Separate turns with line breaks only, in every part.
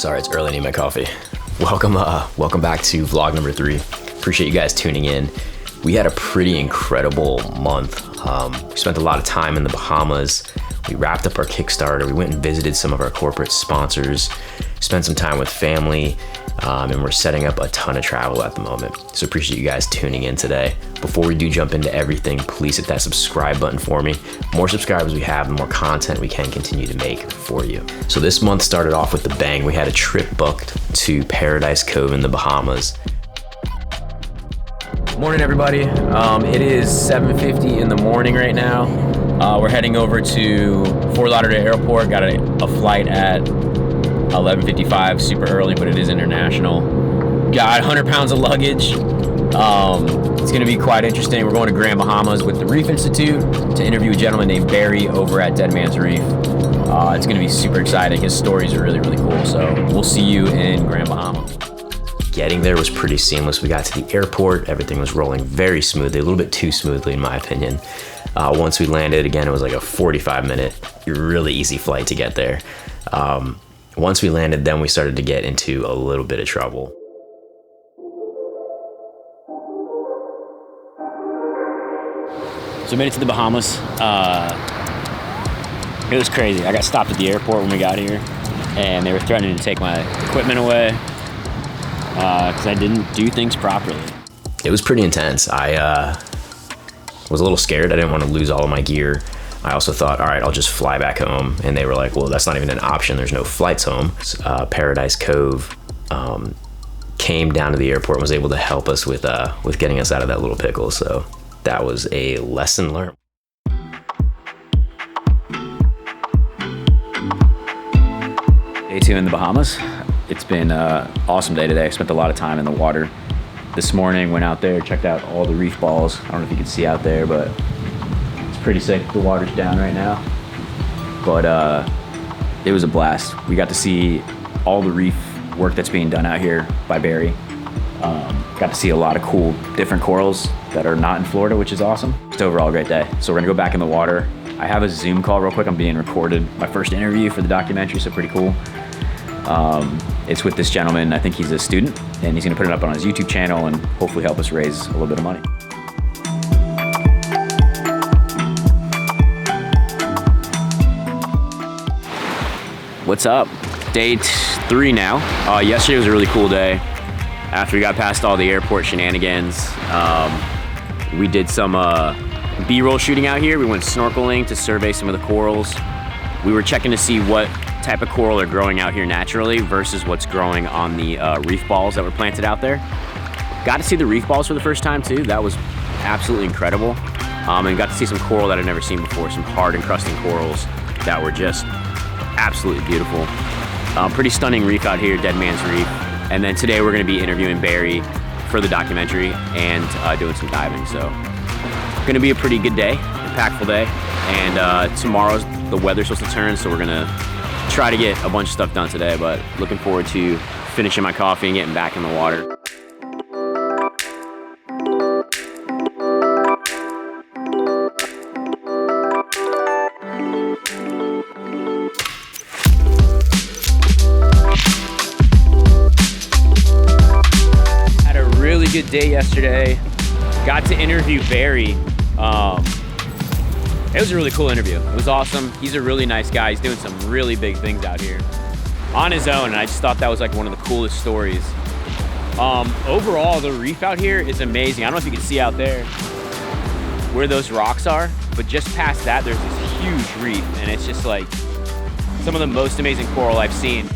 Sorry, it's early, I need my coffee. Welcome back to vlog number 3. Appreciate you guys tuning in. We had a pretty incredible month. We spent a lot of time in the Bahamas. We wrapped up our Kickstarter. We went and visited some of our corporate sponsors, spent some time with family, and we're setting up a ton of travel at the moment. So appreciate you guys tuning in today. Before we do jump into everything, please hit that subscribe button for me. The more subscribers we have, the more content we can continue to make for you. So this month started off with the bang. We had a trip booked to Paradise Cove in the Bahamas. Morning, everybody. It is 7:50 in the morning right now. We're heading over to Fort Lauderdale Airport. Got a flight at 11:55, super early, but it is international. Got 100 pounds of luggage. It's gonna be quite interesting. We're going to Grand Bahamas with the Reef Institute to interview a gentleman named Barry over at Dead Man's Reef. It's gonna be super exciting. His stories are really, really cool. So we'll see you in Grand Bahamas. Getting there was pretty seamless. We got to the airport. Everything was rolling very smoothly, a little bit too smoothly in my opinion. Once we landed, again, it was like a 45-minute, really easy flight to get there. Once we landed, then we started to get into a little bit of trouble.
So I made it to the Bahamas. It was crazy. I got stopped at the airport when we got here, and they were threatening to take my equipment away because I didn't do things properly.
It was pretty intense. I was a little scared. I didn't want to lose all of my gear. I also thought, all right, I'll just fly back home. And they were like, well, that's not even an option. There's no flights home. Paradise Cove came down to the airport and was able to help us with getting us out of that little pickle. So that was a lesson learned.
Day 2 in the Bahamas. It's been an awesome day today. I spent a lot of time in the water. This morning, went out there, checked out all the reef balls. I don't know if you can see out there, but it's pretty sick. The water's down right now. But it was a blast. We got to see all the reef work that's being done out here by Barry. Got to see a lot of cool different corals that are not in Florida, which is awesome. Just overall a great day. So we're gonna go back in the water. I have a Zoom call real quick. I'm being recorded. My first interview for the documentary, so pretty cool. It's with this gentleman. I think he's a student, and he's gonna put it up on his YouTube channel and hopefully help us raise a little bit of money. What's up? Day 3 now. Yesterday was a really cool day. After we got past all the airport shenanigans, we did some B-roll shooting out here. We went snorkeling to survey some of the corals. We were checking to see what type of coral are growing out here naturally versus what's growing on the reef balls that were planted out there. Got to see the reef balls for the first time too. That was absolutely incredible. And got to see some coral that I'd never seen before, some hard encrusting corals that were just absolutely beautiful. Pretty stunning reef out here, Dead Man's Reef. And then today we're gonna be interviewing Barry for the documentary and doing some diving. So gonna be a pretty good day, impactful day. And tomorrow's the weather's supposed to turn, so we're gonna try to get a bunch of stuff done today, but looking forward to finishing my coffee and getting back in the water. Had a really good day yesterday. Got to interview Barry. It was a really cool interview. It was awesome. He's a really nice guy. He's doing some really big things out here on his own, and I just thought that was like one of the coolest stories. Overall, the reef out here is amazing. I don't know if you can see out there where those rocks are, but just past that, there's this huge reef, and it's just like some of the most amazing coral I've seen.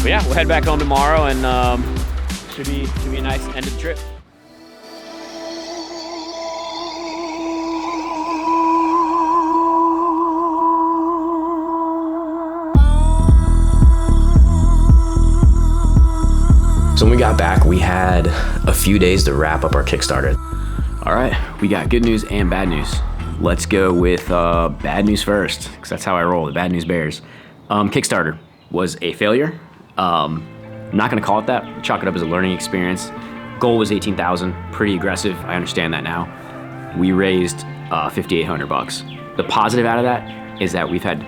But yeah, we'll head back home tomorrow, and should be a nice end of the trip.
So when we got back, we had a few days to wrap up our Kickstarter.
All right, we got good news and bad news. Let's go with bad news first, because that's how I roll. The bad news bears. Kickstarter was a failure. I'm not gonna call it that. Chalk it up as a learning experience. Goal was 18,000, pretty aggressive. I understand that now. We raised $5,800. The positive out of that is that we've had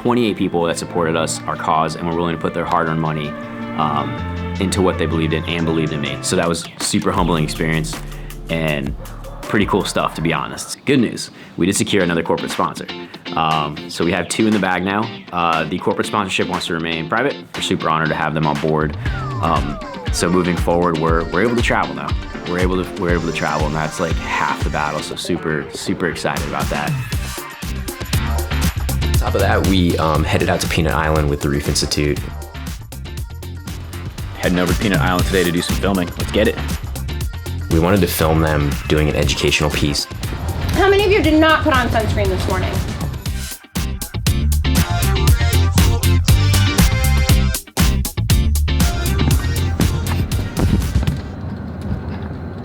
28 people that supported us, our cause, and were willing to put their hard-earned money into what they believed in and believed in me. So that was super humbling experience and pretty cool stuff, to be honest. Good news, we did secure another corporate sponsor. So we have 2 in the bag now. The corporate sponsorship wants to remain private. We're super honored to have them on board. So moving forward, we're able to travel now. We're able to travel, and that's like half the battle. So super excited about that.
On top of that, we headed out to Peanut Island with the Reef Institute.
Heading over to Peanut Island today to do some filming. Let's get it.
We wanted to film them doing an educational piece.
How many of you did not put on sunscreen this morning?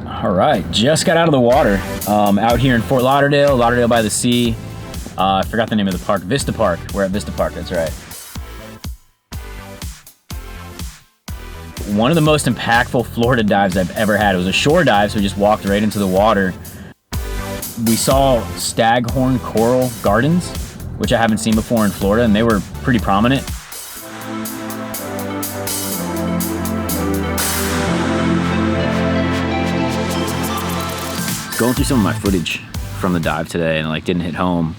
All right, just got out of the water. Out here in Fort Lauderdale, Lauderdale by the sea. I forgot the name of the park, Vista Park. We're at Vista Park, that's right. One of the most impactful Florida dives I've ever had. It was a shore dive, so we just walked right into the water. We saw staghorn coral gardens, which I haven't seen before in Florida, and they were pretty prominent. Going through some of my footage from the dive today, and like didn't hit home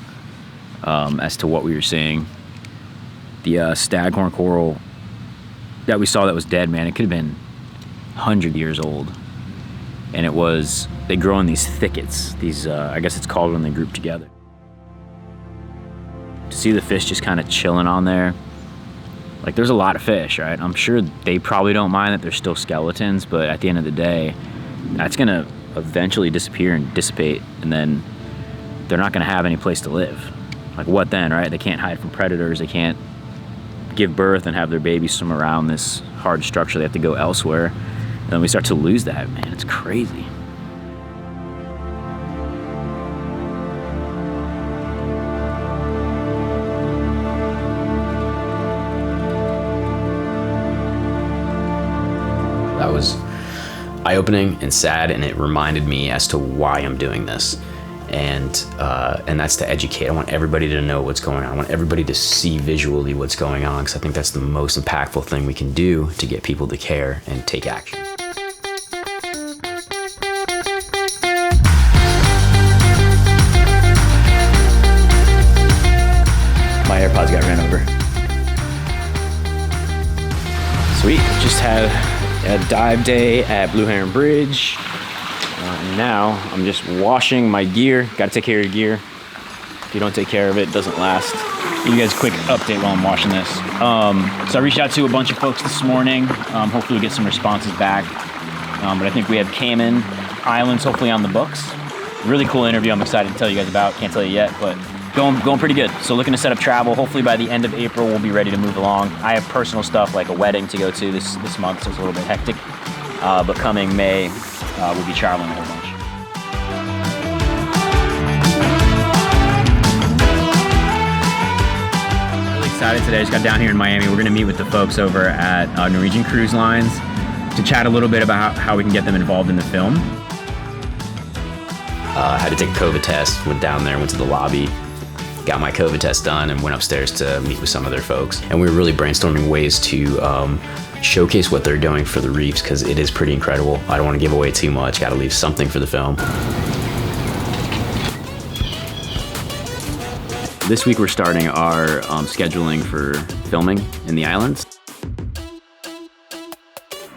as to what we were seeing. The staghorn coral that we saw that was dead, man, it could have been 100 years old. And they grow in these thickets, I guess it's called when they group together. To see the fish just kind of chilling on there, like there's a lot of fish, right? I'm sure they probably don't mind that they're still skeletons, but at the end of the day, that's gonna eventually disappear and dissipate, and then they're not gonna have any place to live. Like what then, right? They can't hide from predators, they can't give birth and have their babies swim around this hard structure. They have to go elsewhere. And then we start to lose that, man, it's crazy.
That was eye-opening and sad, and it reminded me as to why I'm doing this. And that's to educate. I want everybody to know what's going on. I want everybody to see visually what's going on, because I think that's the most impactful thing we can do to get people to care and take action.
My AirPods got ran over. Sweet, just had a dive day at Blue Heron Bridge. And now I'm just washing my gear. Gotta take care of your gear. If you don't take care of it, it doesn't last. Give you guys a quick update while I'm washing this. So I reached out to a bunch of folks this morning. Hopefully we get some responses back. But I think we have Cayman Islands hopefully on the books. Really cool interview I'm excited to tell you guys about. Can't tell you yet, but going pretty good. So looking to set up travel. Hopefully by the end of April, we'll be ready to move along. I have personal stuff like a wedding to go to this month, so it's a little bit hectic. But coming May, we'll be traveling a whole bunch. Really excited today. Just got down here in Miami. We're gonna meet with the folks over at Norwegian Cruise Lines to chat a little bit about how we can get them involved in the film.
Had to take a COVID test, went down there, went to the lobby, got my COVID test done, and went upstairs to meet with some of their folks. And we were really brainstorming ways to showcase what they're doing for the reefs, because it is pretty incredible. I don't want to give away too much, got to leave something for the film.
This week we're starting our scheduling for filming in the islands.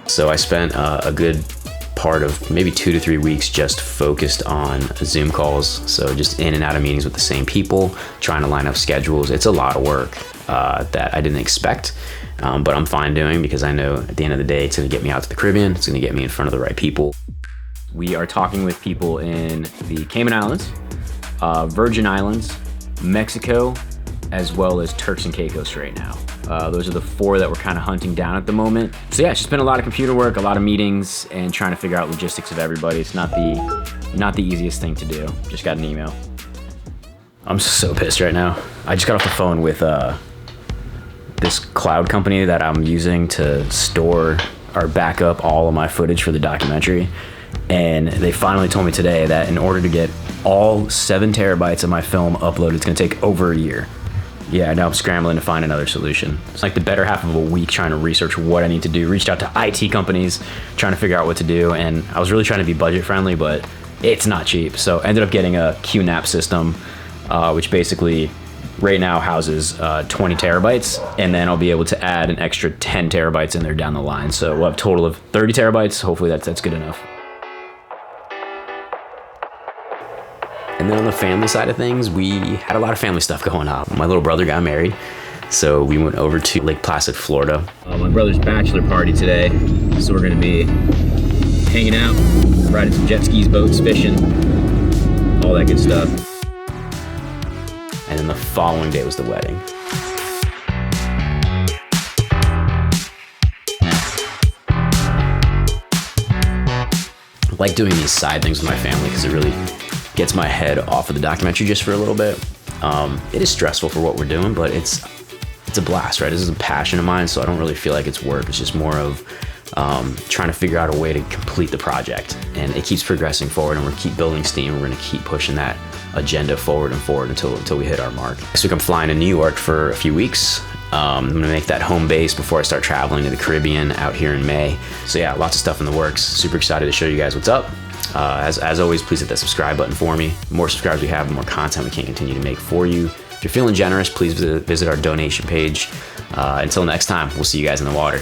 So I spent a good part of maybe 2 to 3 weeks just focused on Zoom calls. So just in and out of meetings with the same people, trying to line up schedules. It's a lot of work that I didn't expect, but I'm fine doing, because I know at the end of the day, it's gonna get me out to the Caribbean. It's gonna get me in front of the right people.
We are talking with people in the Cayman Islands, Virgin Islands, Mexico, as well as Turks and Caicos right now. Those are the 4 that we're kind of hunting down at the moment. So yeah, it's just been a lot of computer work, a lot of meetings, and trying to figure out logistics of everybody. It's not the easiest thing to do. Just got an email.
I'm so pissed right now. I just got off the phone with this cloud company that I'm using to store or back up all of my footage for the documentary. And they finally told me today that in order to get all 7 terabytes of my film uploaded, it's gonna take over a year.
yeah, now I'm scrambling to find another solution. It's like the better half of a week trying to research what I need to do. Reached out to IT companies, trying to figure out what to do. And I was really trying to be budget friendly, but it's not cheap. So I ended up getting a QNAP system, which basically right now houses 20 terabytes. And then I'll be able to add an extra 10 terabytes in there down the line. So we'll have a total of 30 terabytes. Hopefully that's good enough. And then on the family side of things, we had a lot of family stuff going on. My little brother got married, so we went over to Lake Placid, Florida.
My brother's bachelor party today, so we're gonna be hanging out, riding some jet skis, boats, fishing, all that good stuff.
And then the following day was the wedding. I like doing these side things with my family because it really gets my head off of the documentary just for a little bit. It is stressful for what we're doing, but it's a blast, right? This is a passion of mine, so I don't really feel like it's work. It's just more of trying to figure out a way to complete the project. And it keeps progressing forward, and we're keep building steam. We're gonna keep pushing that agenda forward and forward until we hit our mark. Next week I'm flying to New York for a few weeks. I'm gonna make that home base before I start traveling to the Caribbean out here in May. So yeah, lots of stuff in the works. Super excited to show you guys what's up. As always, please hit that subscribe button for me. The more subscribers we have, the more content we can continue to make for you. If you're feeling generous, please visit our donation page. Until next time, we'll see you guys in the water.